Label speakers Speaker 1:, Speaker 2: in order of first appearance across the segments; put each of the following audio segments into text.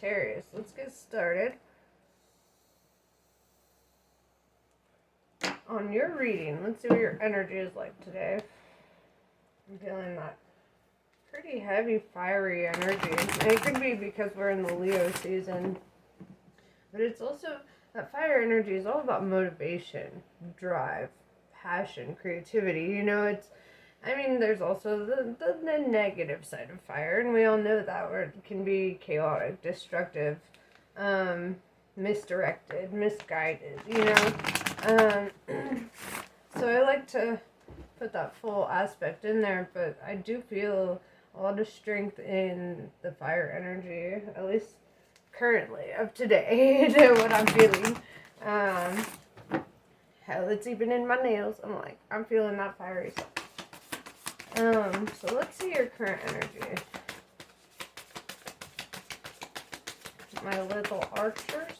Speaker 1: Sagittarius. Let's get started on your reading. Let's see what your energy is like today. I'm feeling that pretty heavy, fiery energy. And it could be because we're in the Leo season, but it's also that fire energy is all about motivation, drive, passion, creativity. You know, there's also the negative side of fire, and we all know that, where it can be chaotic, destructive, misdirected, misguided, you know. So I like to put that full aspect in there, but I do feel a lot of strength in the fire energy, at least currently, of today, to what I'm feeling. Hell, it's even in my nails. I'm feeling that fiery stuff. So let's see your current energy. My little archers.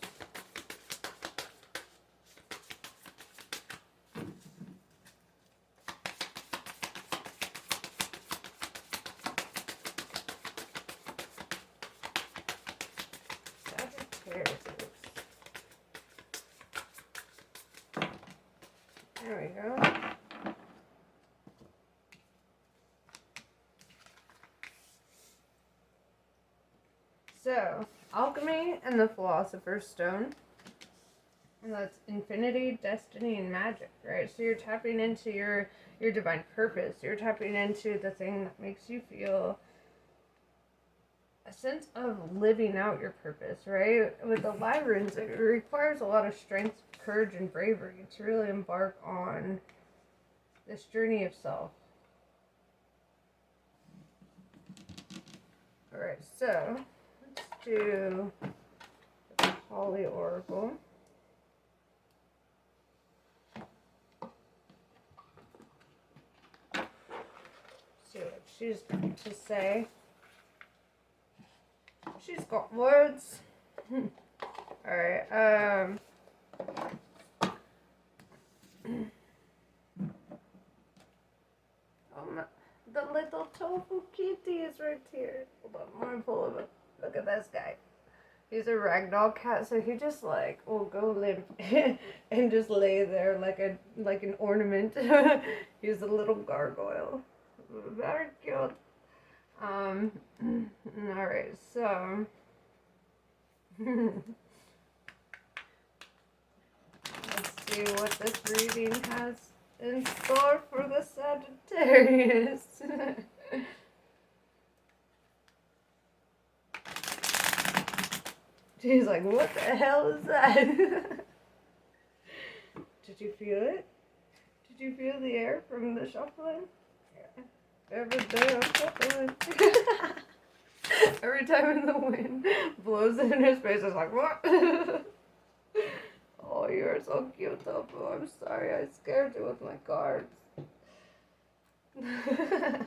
Speaker 1: Sagittarius. There we go. So, alchemy and the Philosopher's Stone. And that's infinity, destiny, and magic, right? So you're tapping into your divine purpose. You're tapping into the thing that makes you feel a sense of living out your purpose, right? With the Lyrians, it requires a lot of strength, courage, and bravery to really embark on this journey of self. Alright, so let's do the Holly Oracle. See what she's got to say. She's got words. Alright, the little tofu kitty is right here. Hold on, I'm gonna pull him up. Look at this guy. He's a ragdoll cat, so he just will go limp and just lay there like an ornament. He's a little gargoyle. Very cute. Alright, so let's see what this reading has in store for the Sagittarius. She's like, what the hell is that? Did you feel it? Did you feel the air from the shuffling? Yeah. Every day I'm shuffling. Every time the wind blows in his face, it's like, what? Oh, you're so cute, Tofu. I'm sorry, I scared you with my cards. I'm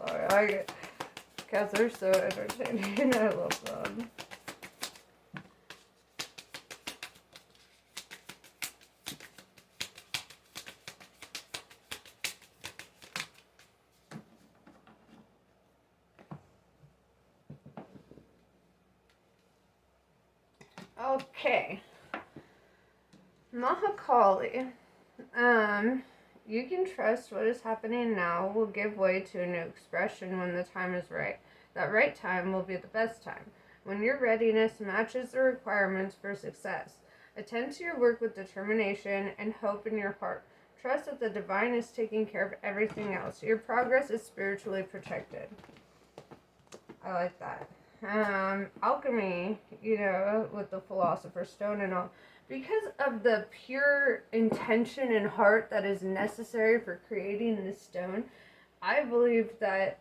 Speaker 1: sorry. Cats are so entertaining. I love them. Okay. Mahakali. You can trust what is happening now will give way to a new expression when the time is right. That right time will be the best time, when your readiness matches the requirements for success. Attend to your work with determination and hope in your heart. Trust that the divine is taking care of everything else. Your progress is spiritually protected. I like that. Alchemy, with the Philosopher's Stone and all, because of the pure intention and heart that is necessary for creating this stone, I believe that,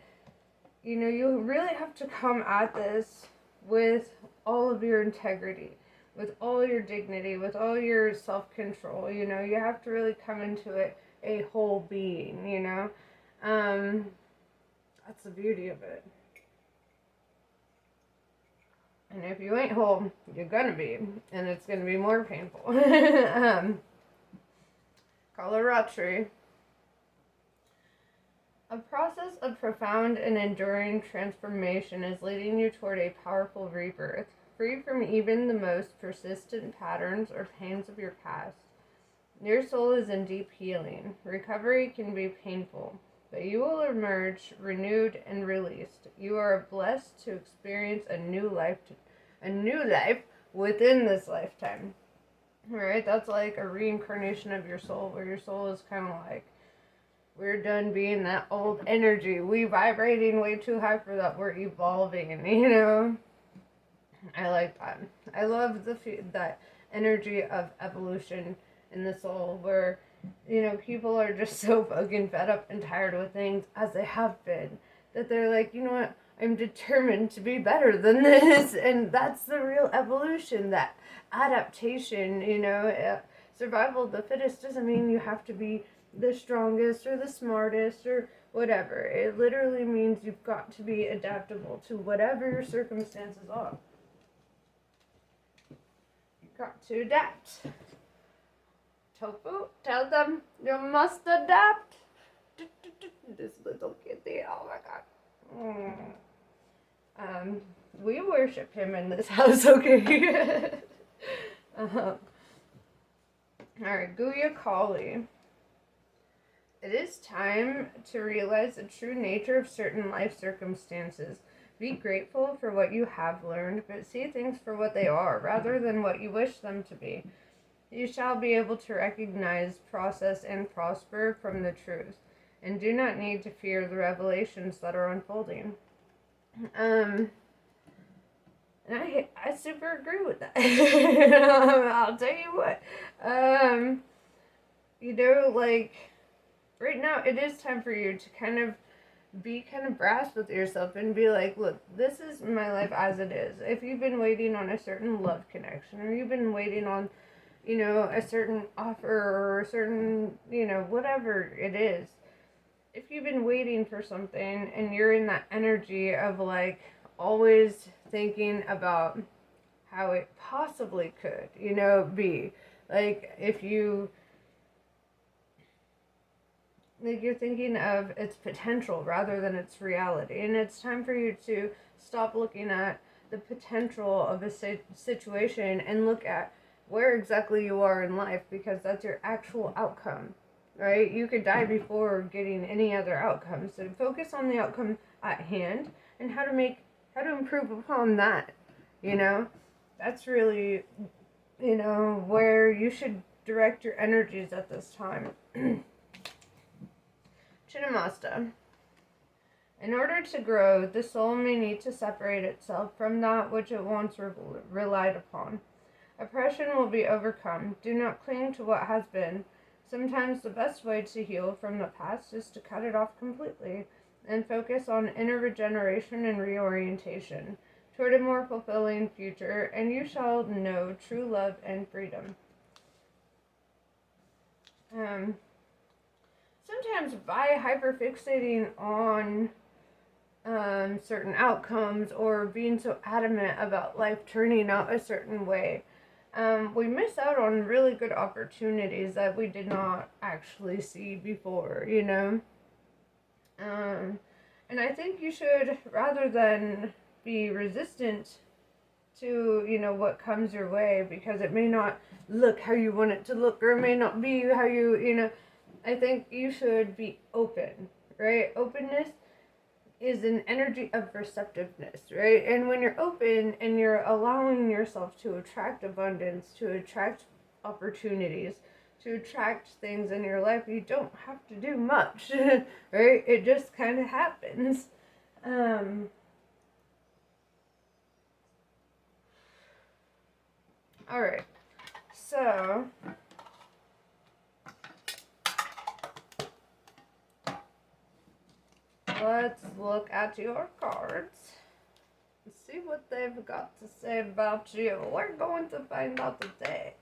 Speaker 1: you really have to come at this with all of your integrity, with all your dignity, with all your self-control. You have to really come into it a whole being, That's the beauty of it. And if you ain't whole, you're gonna be. And it's gonna be more painful. Kalaratri. A process of profound and enduring transformation is leading you toward a powerful rebirth, free from even the most persistent patterns or pains of your past. Your soul is in deep healing. Recovery can be painful, but you will emerge renewed and released. You are blessed to experience a new life within this lifetime. Right? That's like a reincarnation of your soul, where your soul is kind of like, we're done being that old energy. We vibrating way too high for that. We're evolving, you know. I like that. I love that energy of evolution in the soul, where, you know, people are just so fucking fed up and tired with things, as they have been, that they're like, you know what, I'm determined to be better than this. And that's the real evolution, that adaptation, you know. Survival of the fittest doesn't mean you have to be the strongest or the smartest or whatever. It literally means you've got to be adaptable to whatever your circumstances are. You've got to adapt. Tofu, tell them you must adapt. This little kitty, oh my god. We worship him in this house, okay? Alright, Guya Kali. It is time to realize the true nature of certain life circumstances. Be grateful for what you have learned, but see things for what they are, rather than what you wish them to be. You shall be able to recognize, process, and prosper from the truth, and do not need to fear the revelations that are unfolding. And I super agree with that. I'll tell you what. You know, like, right now, it is time for you to kind of be kind of brass with yourself and be like, look, this is my life as it is. If you've been waiting on a certain love connection, or you've been waiting on, you know, a certain offer, or a certain, you know, whatever it is, if you've been waiting for something and you're in that energy of like always thinking about how it possibly could, you know, be, like, if you, like, you're thinking of its potential rather than its reality. And it's time for you to stop looking at the potential of a situation and look at where exactly you are in life, because that's your actual outcome, right? You could die before getting any other outcome. So focus on the outcome at hand and how to improve upon that, you know? That's really, you know, where you should direct your energies at this time. Chinnamasta. In order to grow, the soul may need to separate itself from that which it once relied upon. Oppression will be overcome. Do not cling to what has been. Sometimes the best way to heal from the past is to cut it off completely and focus on inner regeneration and reorientation toward a more fulfilling future, and you shall know true love and freedom. Sometimes by hyperfixating on certain outcomes, or being so adamant about life turning out a certain way, we miss out on really good opportunities that we did not actually see before, you know? And I think you should, rather than be resistant to, you know, what comes your way, because it may not look how you want it to look, or it may not be how you know, I think you should be open, right? Openness is an energy of receptiveness, right? And when you're open and you're allowing yourself to attract abundance, to attract opportunities, to attract things in your life, you don't have to do much, right? It just kind of happens. All right, so let's look at your cards and see what they've got to say about you. We're going to find out today.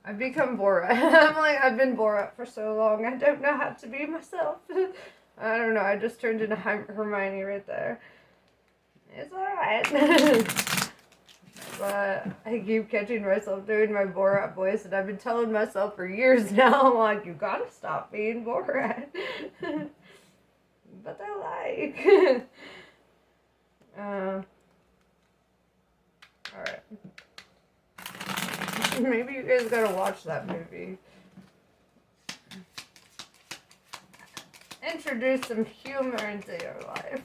Speaker 1: I've become Borat. I've been Borat for so long. I don't know how to be myself. I don't know. I just turned into Hermione right there. It's alright. But I keep catching myself doing my Borat voice, and I've been telling myself for years now, I'm like, you gotta stop being Borat. But I like. Alright. Maybe you guys gotta watch that movie. Introduce some humor into your life.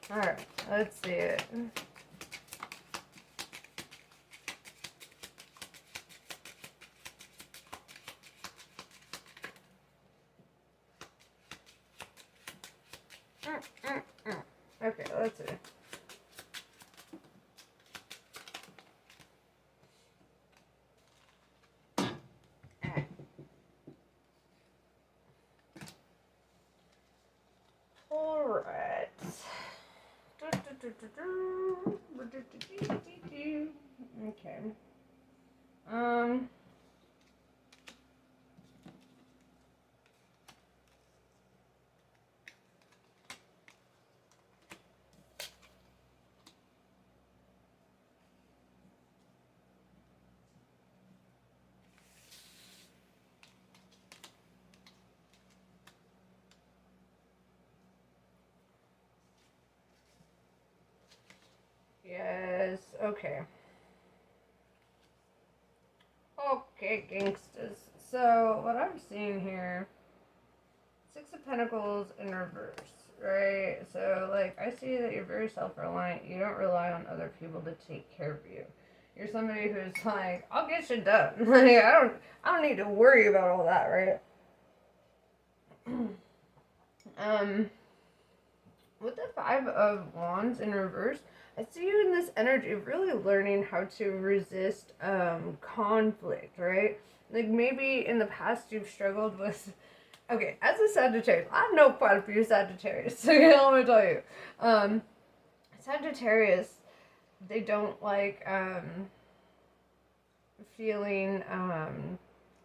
Speaker 1: Alright, let's see it. Okay, let's see. Alright. Okay. Yes, okay. Okay, gangsters. So, what I'm seeing here, Six of Pentacles in reverse, right? So, like, I see that you're very self-reliant. You don't rely on other people to take care of you. You're somebody who's like, I'll get shit done. Like, I don't need to worry about all that, right? With the Five of Wands in reverse, I see you in this energy of really learning how to resist conflict, right? Like maybe in the past you've struggled with. Okay, as a Sagittarius, I know quite a few Sagittarius. So let me tell you, Sagittarius, they don't like feeling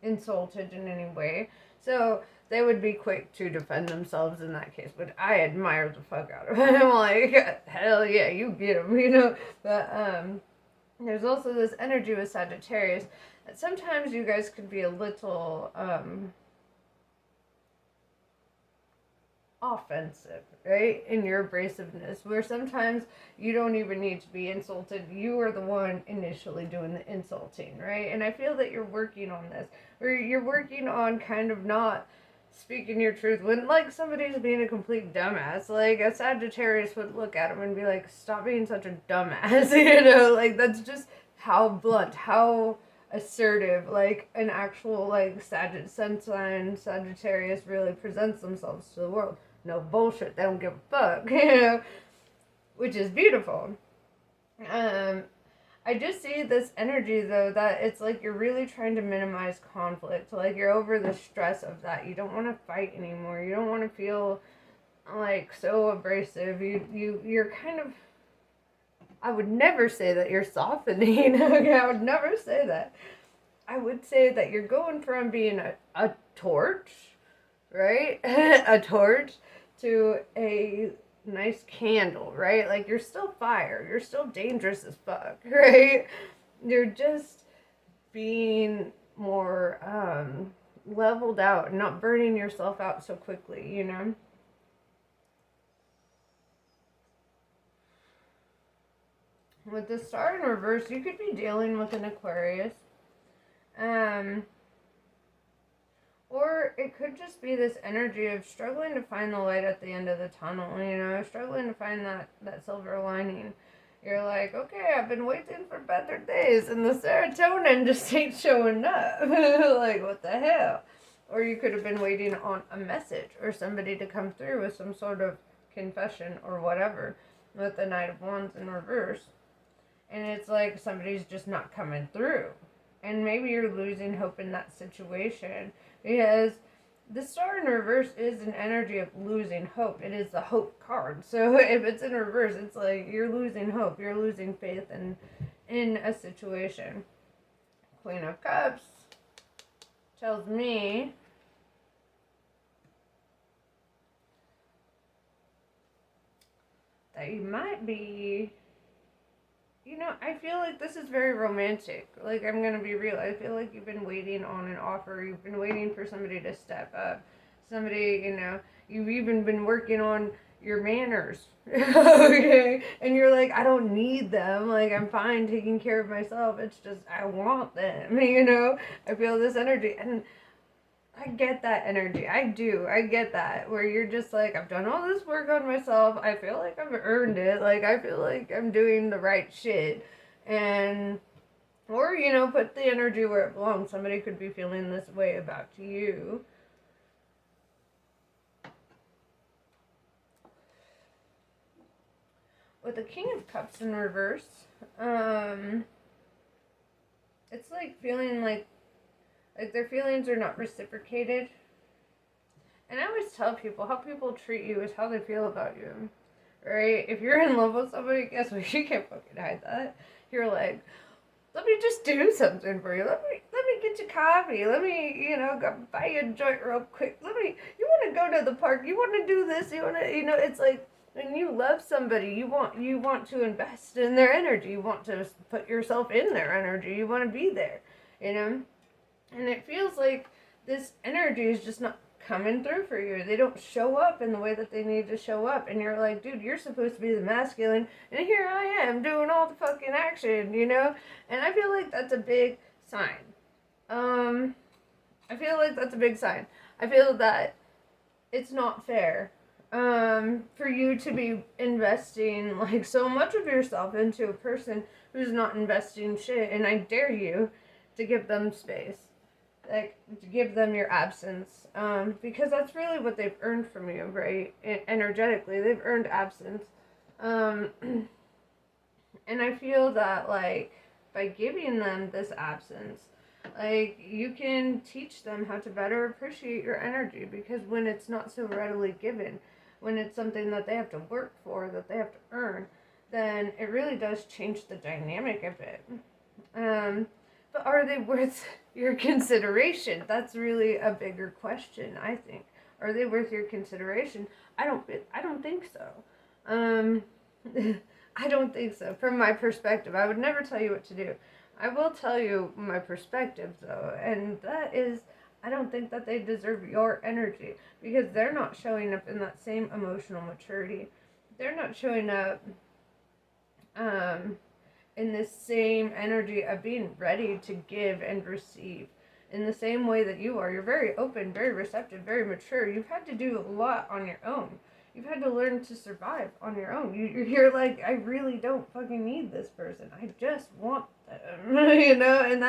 Speaker 1: insulted in any way. So they would be quick to defend themselves in that case. But I admire the fuck out of it. I'm like, hell yeah, you get them, you know. But there's also this energy with Sagittarius that sometimes you guys could be a little offensive, right? In your abrasiveness, where sometimes you don't even need to be insulted. You are the one initially doing the insulting, right? And I feel that you're working on this, where you're working on kind of not speaking your truth when like somebody's being a complete dumbass. Like a Sagittarius would look at him and be like, stop being such a dumbass. You know, like that's just how blunt, how assertive like an actual like Sun sign Sagittarius really presents themselves to the world. No bullshit, they don't give a fuck. You know, which is beautiful. I just see this energy though that it's like you're really trying to minimize conflict. Like you're over the stress of that. You don't want to fight anymore. You don't want to feel like so abrasive. You're kind of. I would never say that you're softening. Okay, I would never say that. I would say that you're going from being a torch, right? A torch to a nice candle, right? Like you're still fire. You're still dangerous as fuck, right? You're just being more leveled out and not burning yourself out so quickly, you know? With the star in reverse, you could be dealing with an Aquarius. Or it could just be this energy of struggling to find the light at the end of the tunnel, you know, struggling to find that silver lining. You're like, okay, I've been waiting for better days, and the serotonin just ain't showing up. Like, what the hell? Or you could have been waiting on a message or somebody to come through with some sort of confession or whatever with the Knight of Wands in reverse. And it's like somebody's just not coming through. And maybe you're losing hope in that situation because the star in reverse is an energy of losing hope. It is the hope card. So if it's in reverse, it's like you're losing hope. You're losing faith in a situation. Queen of Cups tells me that you might be, you know, I I feel like this is very romantic. Like, I'm gonna be real. I feel like you've been waiting on an offer. You've been waiting for somebody to step up. Somebody, you've even been working on your manners. Okay? And you're like, I don't need them. Like, I'm fine taking care of myself. It's just, I want them. I feel this energy. And I get that energy. I do. I get that. Where you're just like, I've done all this work on myself. I feel like I've earned it. Like, I feel like I'm doing the right shit. And, or, put the energy where it belongs. Somebody could be feeling this way about you. With the King of Cups in reverse, it's like feeling like their feelings are not reciprocated. And I always tell people, how people treat you is how they feel about you. Right? If you're in love with somebody, guess what? You can't fucking hide that. You're like, let me just do something for you. Let me get you coffee. Let me, go buy you a joint real quick. You want to go to the park. You want to do this. You want to, it's like, when you love somebody, you want to invest in their energy. You want to put yourself in their energy. You want to be there, And it feels like this energy is just not coming through for you. They don't show up in the way that they need to show up. And you're like, dude, you're supposed to be the masculine. And here I am doing all the fucking action, And I feel like that's a big sign. I feel like that's a big sign. I feel that it's not fair for you to be investing like so much of yourself into a person who's not investing shit. And I dare you to give them space. Like, to give them your absence, because that's really what they've earned from you, right? Energetically, they've earned absence, and I feel that, like, by giving them this absence, like, you can teach them how to better appreciate your energy, because when it's not so readily given, when it's something that they have to work for, that they have to earn, then it really does change the dynamic a bit. But are they worth your consideration? That's really a bigger question, I think. Are they worth your consideration? I don't think so. I don't think so. From my perspective, I would never tell you what to do. I will tell you my perspective, though, and that is, I don't think that they deserve your energy, because they're not showing up in that same emotional maturity. They're not showing up, in the same energy of being ready to give and receive in the same way that you are. You're very open, very receptive, very mature. You've had to do a lot on your own. You've had to learn to survive on your own. You're like, I really don't fucking need this person. I just want them, and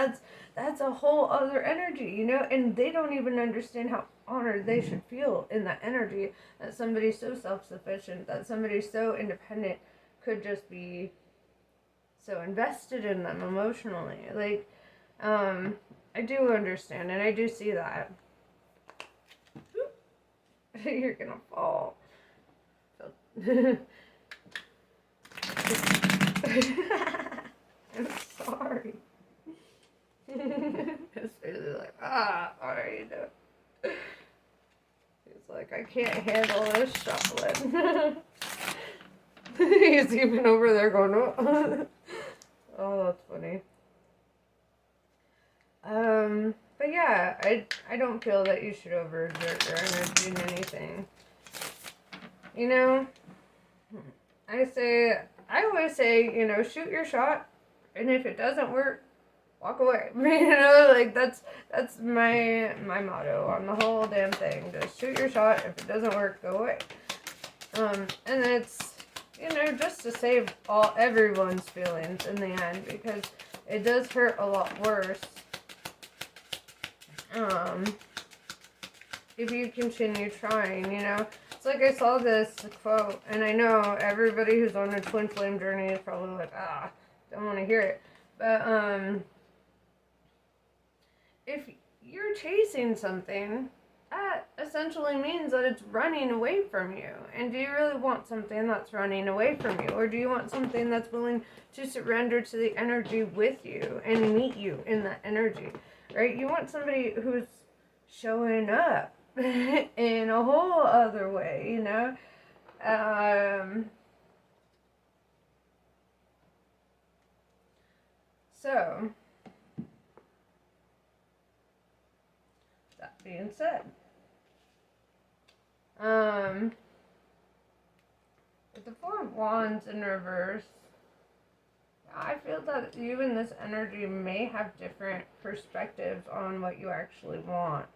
Speaker 1: that's a whole other energy, and they don't even understand how honored they should feel in that energy, that somebody so self-sufficient, that somebody so independent could just be so invested in them emotionally. Like, I do understand, and I do see that. You're gonna fall. I'm sorry. It's really like, alright. He's like, I can't handle this shuffling. He's even over there going, oh. Oh, that's funny. But yeah, I don't feel that you should overexert your energy in anything. I always say, shoot your shot, and if it doesn't work, walk away. Like, that's my motto on the whole damn thing. Just shoot your shot. If it doesn't work, go away. And it's, just to save everyone's feelings in the end, because it does hurt a lot worse if you continue trying, It's like I saw this quote, and I know everybody who's on a twin flame journey is probably like, don't want to hear it. But, if you're chasing something, that essentially means that it's running away from you. And do you really want something that's running away from you? Or do you want something that's willing to surrender to the energy with you and meet you in that energy, right? You want somebody who's showing up in a whole other way, So, that being said, with the Four of Wands in reverse, I feel that you and this energy may have different perspectives on what you actually want.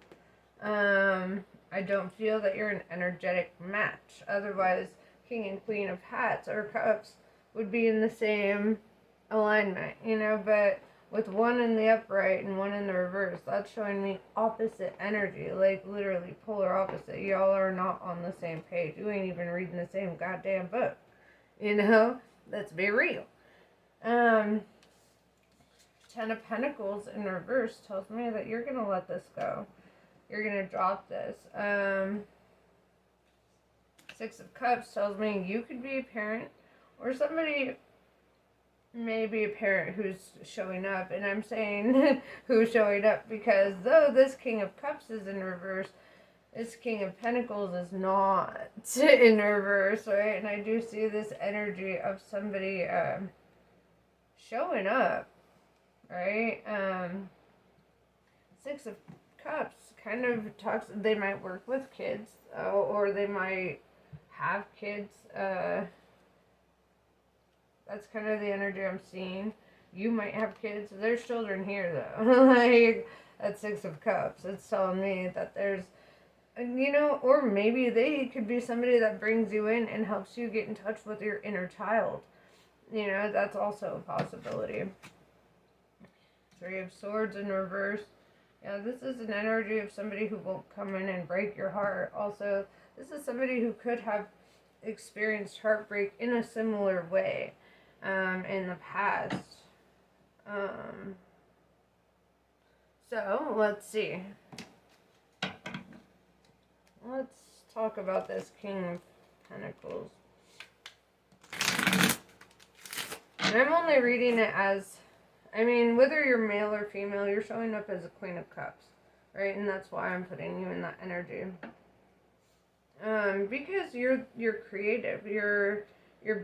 Speaker 1: I don't feel that you're an energetic match. Otherwise, King and Queen of Hats or Cups would be in the same alignment, but with one in the upright and one in the reverse, that's showing me opposite energy, like literally polar opposite. Y'all are not on the same page. You ain't even reading the same goddamn book. Let's be real. Ten of Pentacles in reverse tells me that you're going to let this go. You're going to drop this. Six of Cups tells me you could be a parent, or somebody may be a parent who's showing up. And I'm saying who's showing up because though this King of Cups is in reverse, this King of Pentacles is not in reverse, right? And I do see this energy of somebody showing up, right? Six of Cups kind of talks, they might work with kids, or they might have kids. That's kind of the energy I'm seeing. You might have kids. There's children here, though. Like, at Six of Cups, it's telling me that there's, or maybe they could be somebody that brings you in and helps you get in touch with your inner child. That's also a possibility. Three of Swords in reverse. Yeah, this is an energy of somebody who won't come in and break your heart. Also, this is somebody who could have experienced heartbreak in a similar way in the past. So, let's see. Let's talk about this King of Pentacles. And I'm only reading it as, whether you're male or female, you're showing up as a Queen of Cups, right? And that's why I'm putting you in that energy. Because you're creative. You're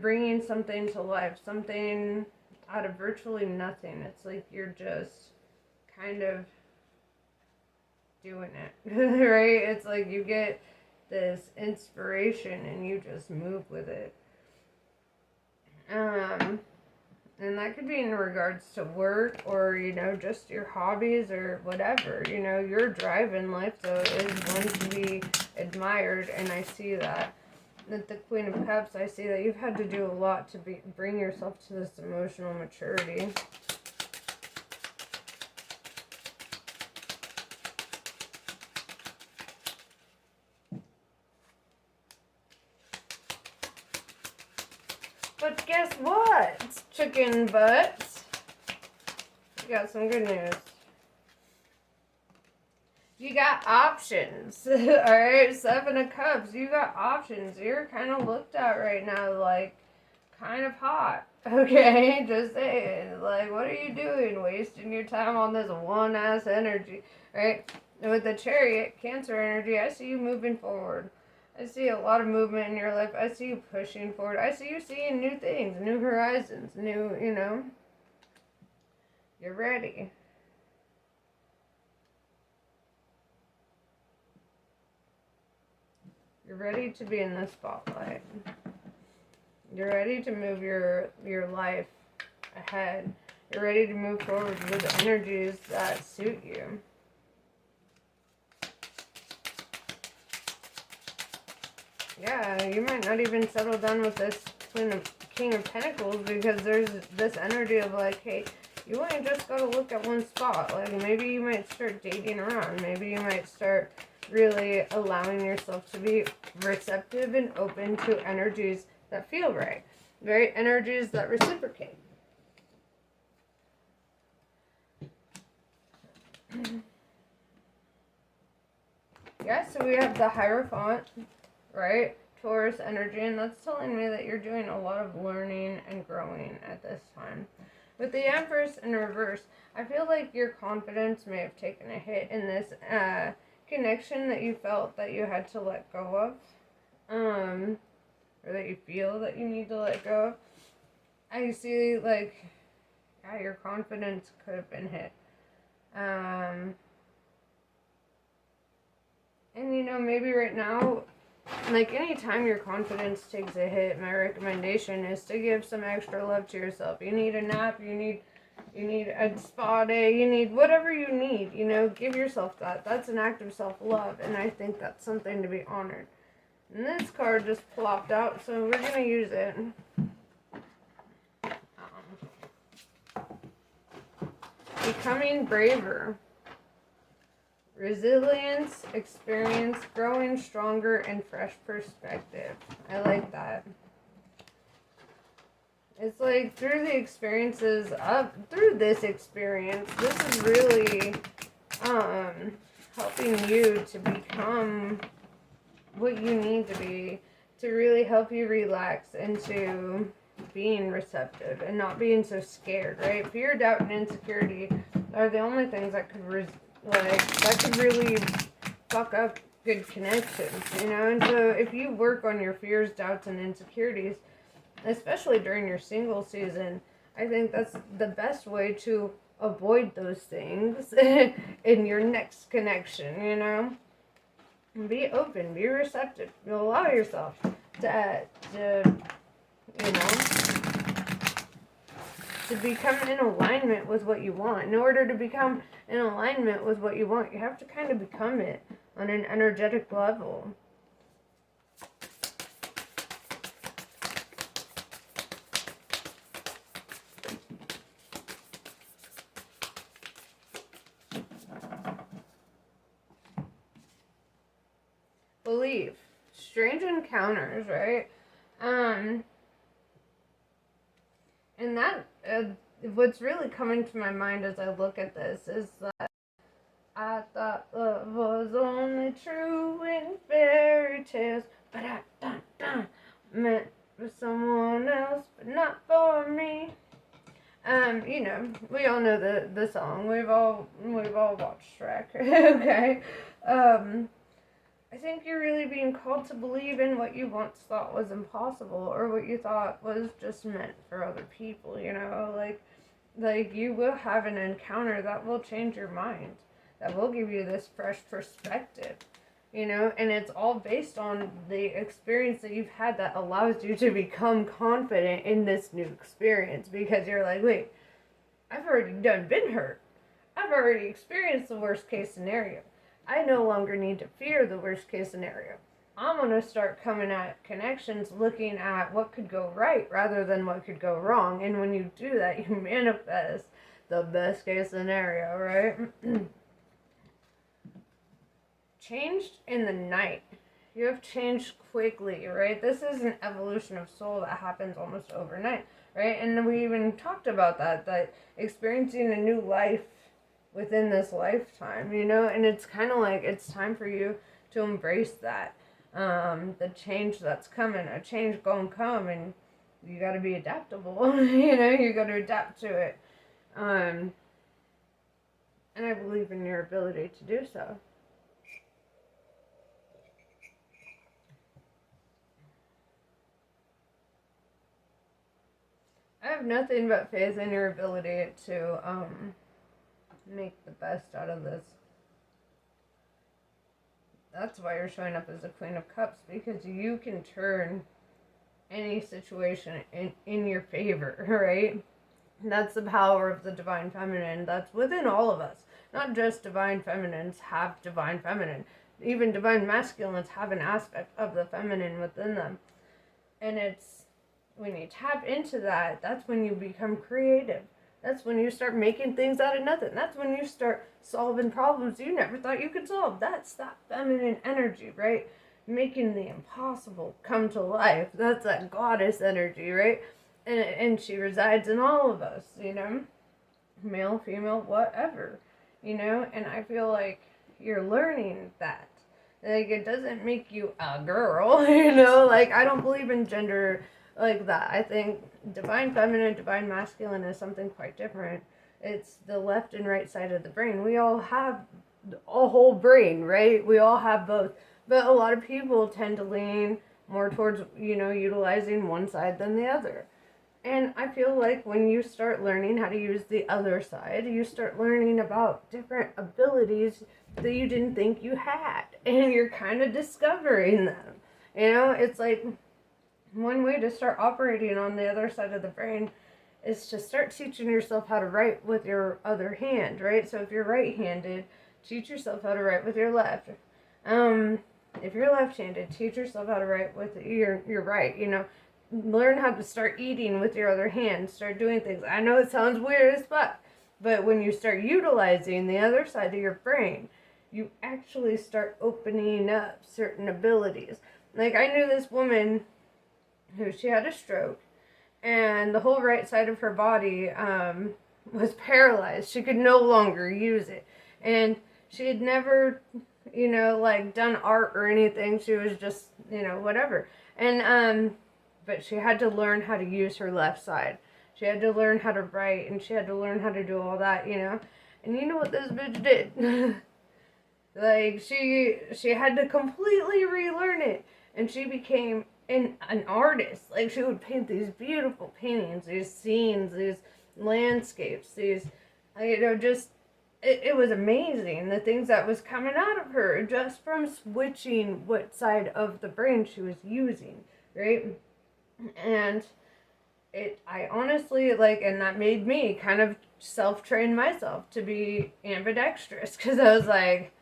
Speaker 1: bringing something to life, something out of virtually nothing. It's like you're just kind of doing it, right? It's like you get this inspiration and you just move with it. And that could be in regards to work or, just your hobbies or whatever. Your drive in life, though, is one to be admired, and I see that. With the Queen of Cups, I see that you've had to do a lot to bring yourself to this emotional maturity. But guess what, chicken butts? You got some good news. You got options. Alright, Seven of Cups. You got options. You're kind of looked at right now like kind of hot. Okay, just saying. Like, what are you doing? Wasting your time on this one-ass energy. Right? And with the Chariot, Cancer energy, I see you moving forward. I see a lot of movement in your life. I see you pushing forward. I see you seeing new things, new horizons, new, You're ready. You're ready to be in the spotlight. You're ready to move your life ahead. You're ready to move forward with energies that suit you. Yeah, you might not even settle down with this King of Pentacles because there's this energy of like, hey, you ain't just gotta look at one spot. Like, maybe you might start dating around. Maybe you might start really allowing yourself to be receptive and open to energies that feel right. Right? Energies that reciprocate. Yeah, so we have the Hierophant, right? Taurus energy, and that's telling me that you're doing a lot of learning and growing at this time. With the Empress in reverse, I feel like your confidence may have taken a hit in this connection that you felt that you had to let go of, or that you feel that you need to let go of. I see, like, yeah, your confidence could have been hit. And maybe right now, like anytime your confidence takes a hit, my recommendation is to give some extra love to yourself. You need a nap, you need a spa day, you need whatever you need, give yourself that. That's an act of self-love, and I think that's something to be honored. And this card just plopped out, so we're going to use it. Becoming braver. Resilience, experience, growing stronger, and fresh perspective. I like that. It's like through this experience, this is really helping you to become what you need to be, to really help you relax into being receptive and not being so scared, right? Fear, doubt, and insecurity are the only things that could really fuck up good connections, And so if you work on your fears, doubts, and insecurities, especially during your single season, I think that's the best way to avoid those things in your next connection, Be open, be receptive. You'll allow yourself to become in alignment with what you want. In order to become in alignment with what you want, you have to kind of become it on an energetic level. Believe. Strange encounters, right? And that, what's really coming to my mind as I look at this is that I thought love was only true in fairy tales, but I meant for someone else, but not for me. We all know the song. We've all watched Shrek. Okay. I think you're really being called to believe in what you once thought was impossible, or what you thought was just meant for other people, like you will have an encounter that will change your mind, that will give you this fresh perspective, and it's all based on the experience that you've had that allows you to become confident in this new experience, because you're like, wait, I've already been hurt. I've already experienced the worst case scenario. I no longer need to fear the worst case scenario. I'm going to start coming at connections looking at what could go right rather than what could go wrong. And when you do that, you manifest the best case scenario, right? Changed in the night. You have changed quickly, right? This is an evolution of soul that happens almost overnight, right? And we even talked about that experiencing a new life within this lifetime, and it's kind of like it's time for you to embrace that, the change that's coming. A change gonna come, and you got to be adaptable. You got to adapt to it, and I believe in your ability to do so. I have nothing but faith in your ability to make the best out of this. That's why you're showing up as a Queen of Cups, because you can turn any situation in your favor, right? That's the power of the Divine Feminine that's within all of us. Not just Divine Feminines have Divine Feminine. Even Divine Masculines have an aspect of the feminine within them. And it's when you tap into that, that's when you become creative. That's when you start making things out of nothing. That's when you start solving problems you never thought you could solve. That's that feminine energy, right? Making the impossible come to life. That's that goddess energy, right? And she resides in all of us, male, female, whatever, and I feel like you're learning that. Like, it doesn't make you a girl, like, I don't believe in gender like that. I think Divine Feminine, Divine Masculine is something quite different. It's the left and right side of the brain. We all have a whole brain, right? We all have both. But a lot of people tend to lean more towards, utilizing one side than the other. And I feel like when you start learning how to use the other side, you start learning about different abilities that you didn't think you had. And you're kind of discovering them. You know, it's like one way to start operating on the other side of the brain is to start teaching yourself how to write with your other hand, right? So if you're right-handed, teach yourself how to write with your left. If you're left-handed, teach yourself how to write with your right. You know, learn how to start eating with your other hand. Start doing things. I know it sounds weird as fuck, but when you start utilizing the other side of your brain, you actually start opening up certain abilities. Like I knew this woman who she had a stroke, and the whole right side of her body was paralyzed. She could no longer use it, and she had never, you know, like done art or anything. She was just, you know, whatever. And but she had to learn how to use her left side. She had to learn how to write, and she had to learn how to do all that, you know. And you know what this bitch did? Like she had to completely relearn it, and she became an artist. Like she would paint these beautiful paintings, these scenes, these landscapes, these, you know, just it was amazing the things that was coming out of her just from switching what side of the brain she was using, right? And I honestly, like, and that made me kind of self-train myself to be ambidextrous, because I was like,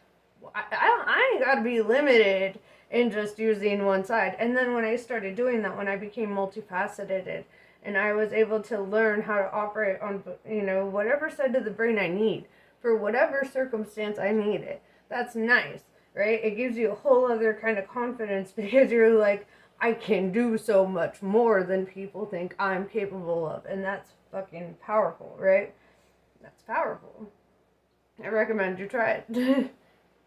Speaker 1: I ain't got to be limited in just using one side. And then when I started doing that, when I became multifaceted, and I was able to learn how to operate on, you know, whatever side of the brain I need for whatever circumstance I need it, that's nice, right? It gives you a whole other kind of confidence, because you're like, I can do so much more than people think I'm capable of. And that's fucking powerful, right? That's powerful. I recommend you try it.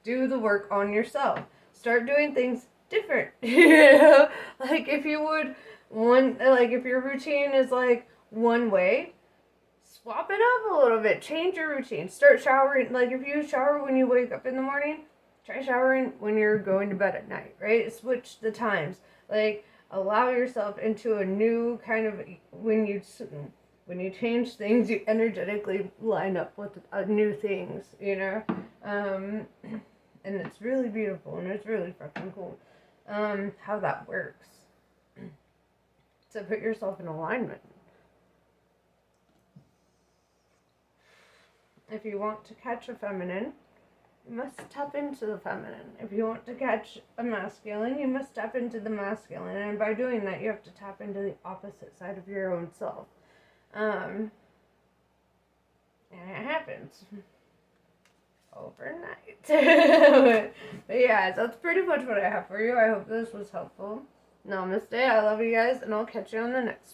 Speaker 1: Do the work on yourself. Start doing things different. You know? Like if you would if your routine is like one way, swap it up a little bit. Change your routine. Start showering. Like if you shower when you wake up in the morning, try showering when you're going to bed at night, right? Switch the times. Like allow yourself into a new kind of, when you change things, you energetically line up with new things, you know? And it's really beautiful, and it's really fucking cool how that works. So put yourself in alignment. If you want to catch a feminine, you must tap into the feminine. If you want to catch a masculine, you must tap into the masculine. And by doing that, you have to tap into the opposite side of your own self. And it happens overnight. But yeah, that's pretty much what I have for you. I hope this was helpful. Namaste. I love you guys, and I'll catch you on the next one.